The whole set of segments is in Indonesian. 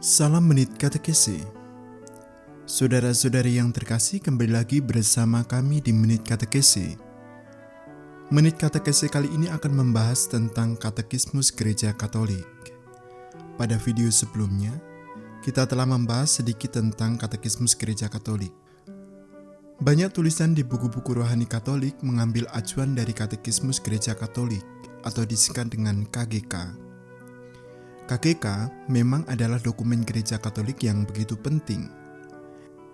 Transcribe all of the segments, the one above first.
Salam Menit Katekese. Saudara-saudari yang terkasih, kembali lagi bersama kami di Menit Katekese. Menit Katekese kali ini akan membahas tentang Katekismus Gereja Katolik. Pada video sebelumnya, kita telah membahas sedikit tentang Katekismus Gereja Katolik. Banyak tulisan di buku-buku rohani Katolik mengambil acuan dari Katekismus Gereja Katolik atau disingkat dengan KGK. KGK memang adalah dokumen Gereja Katolik yang begitu penting.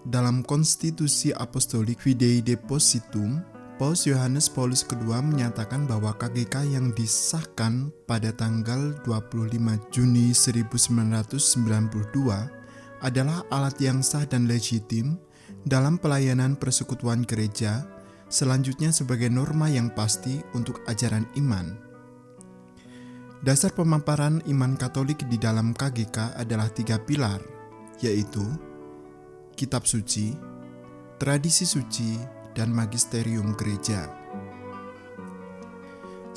Dalam Konstitusi Apostolik Fidei Depositum, Paus Yohanes Paulus II menyatakan bahwa KGK yang disahkan pada tanggal 25 Juni 1992 adalah alat yang sah dan legitim dalam pelayanan persekutuan gereja, selanjutnya sebagai norma yang pasti untuk ajaran iman. Dasar pemaparan iman Katolik di dalam KGK adalah 3 pilar, yaitu Kitab Suci, Tradisi Suci, dan Magisterium Gereja.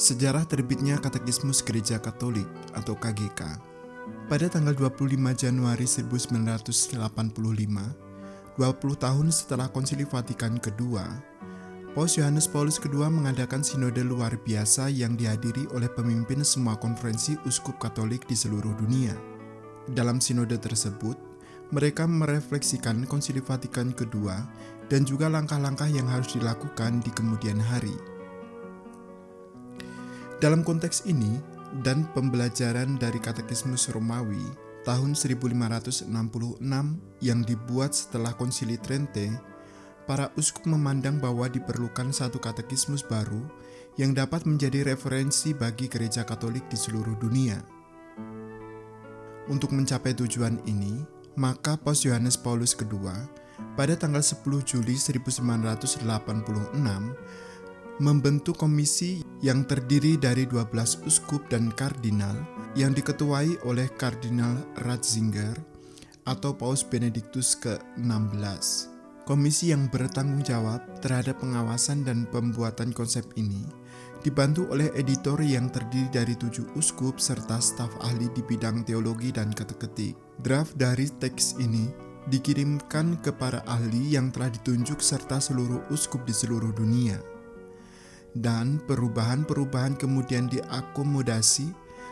Sejarah terbitnya Katekismus Gereja Katolik atau KGK. Pada tanggal 25 Januari 1985, 20 tahun setelah Konsili Vatikan II, Paus Yohanes Paulus II mengadakan sinode luar biasa yang dihadiri oleh pemimpin semua konferensi uskup Katolik di seluruh dunia. Dalam sinode tersebut, mereka merefleksikan Konsili Vatikan II dan juga langkah-langkah yang harus dilakukan di kemudian hari. Dalam konteks ini, dan pembelajaran dari Katekismus Romawi tahun 1566 yang dibuat setelah Konsili Trente, para uskup memandang bahwa diperlukan satu katekismus baru yang dapat menjadi referensi bagi Gereja Katolik di seluruh dunia. Untuk mencapai tujuan ini, maka Paus Yohanes Paulus II pada tanggal 10 Juli 1986 membentuk komisi yang terdiri dari 12 uskup dan kardinal yang diketuai oleh Kardinal Ratzinger atau Paus Benediktus ke-16. Komisi yang bertanggung jawab terhadap pengawasan dan pembuatan konsep ini dibantu oleh editor yang terdiri dari 7 uskup serta staf ahli di bidang teologi dan kateketik. Draft dari teks ini dikirimkan ke para ahli yang telah ditunjuk serta seluruh uskup di seluruh dunia. Dan perubahan-perubahan kemudian diakomodasi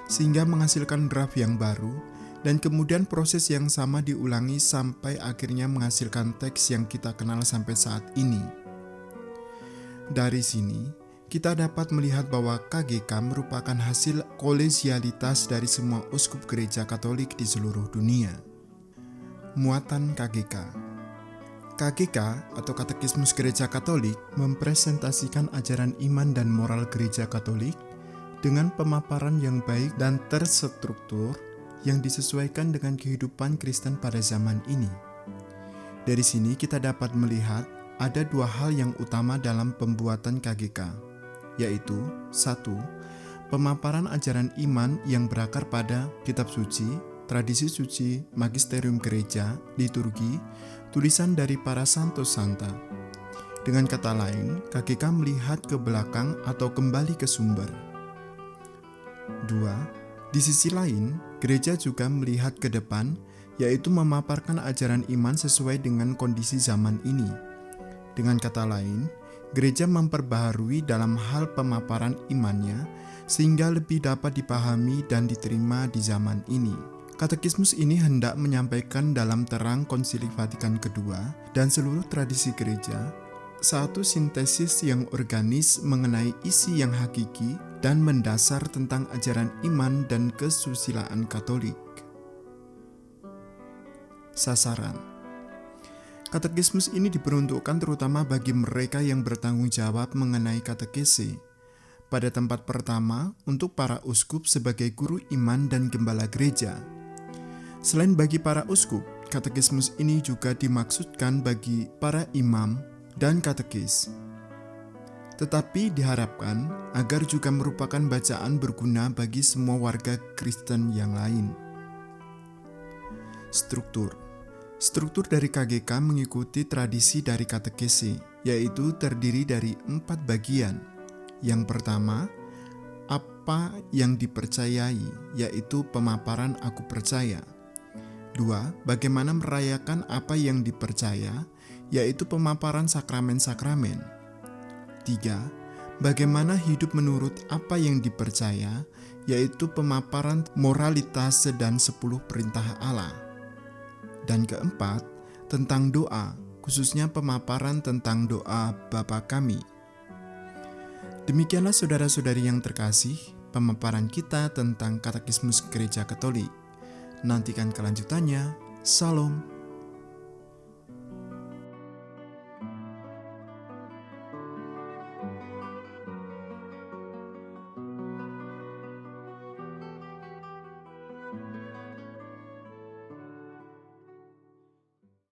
sehingga menghasilkan draft yang baru, dan kemudian proses yang sama diulangi sampai akhirnya menghasilkan teks yang kita kenal sampai saat ini. Dari sini, kita dapat melihat bahwa KGK merupakan hasil kolegialitas dari semua uskup gereja Katolik di seluruh dunia. Muatan KGK. KGK atau Katekismus Gereja Katolik mempresentasikan ajaran iman dan moral gereja Katolik dengan pemaparan yang baik dan terstruktur yang disesuaikan dengan kehidupan Kristen pada zaman ini. Dari sini kita dapat melihat ada 2 hal yang utama dalam pembuatan KGK, yaitu 1. Pemaparan ajaran iman yang berakar pada kitab suci, tradisi suci, magisterium gereja, liturgi, tulisan dari para santos santa. Dengan kata lain, KGK melihat ke belakang atau kembali ke sumber. 2. Di sisi lain, gereja juga melihat ke depan, yaitu memaparkan ajaran iman sesuai dengan kondisi zaman ini. Dengan kata lain, gereja memperbaharui dalam hal pemaparan imannya sehingga lebih dapat dipahami dan diterima di zaman ini. Katekismus ini hendak menyampaikan dalam terang Konsili Vatikan II dan seluruh tradisi gereja satu sintesis yang organis mengenai isi yang hakiki dan mendasar tentang ajaran iman dan kesusilaan Katolik. Sasaran. Katekismus ini diperuntukkan terutama bagi mereka yang bertanggung jawab mengenai katekese. Pada tempat pertama, untuk para uskup sebagai guru iman dan gembala gereja. Selain bagi para uskup, katekismus ini juga dimaksudkan bagi para imam dan katekis. Tetapi diharapkan agar juga merupakan bacaan berguna bagi semua warga Kristen yang lain. Struktur dari KGK mengikuti tradisi dari katekese, yaitu terdiri dari 4 bagian. Yang pertama, apa yang dipercayai, yaitu pemaparan aku percaya. 2. Bagaimana merayakan apa yang dipercaya, yaitu pemaparan sakramen-sakramen. 3. Bagaimana hidup menurut apa yang dipercaya, yaitu pemaparan moralitas dan 10 perintah Allah. Dan keempat, tentang doa, khususnya pemaparan tentang doa Bapa Kami. Demikianlah saudara-saudari yang terkasih, pemaparan kita tentang Katekismus Gereja Katolik. Nantikan kelanjutannya. Salam.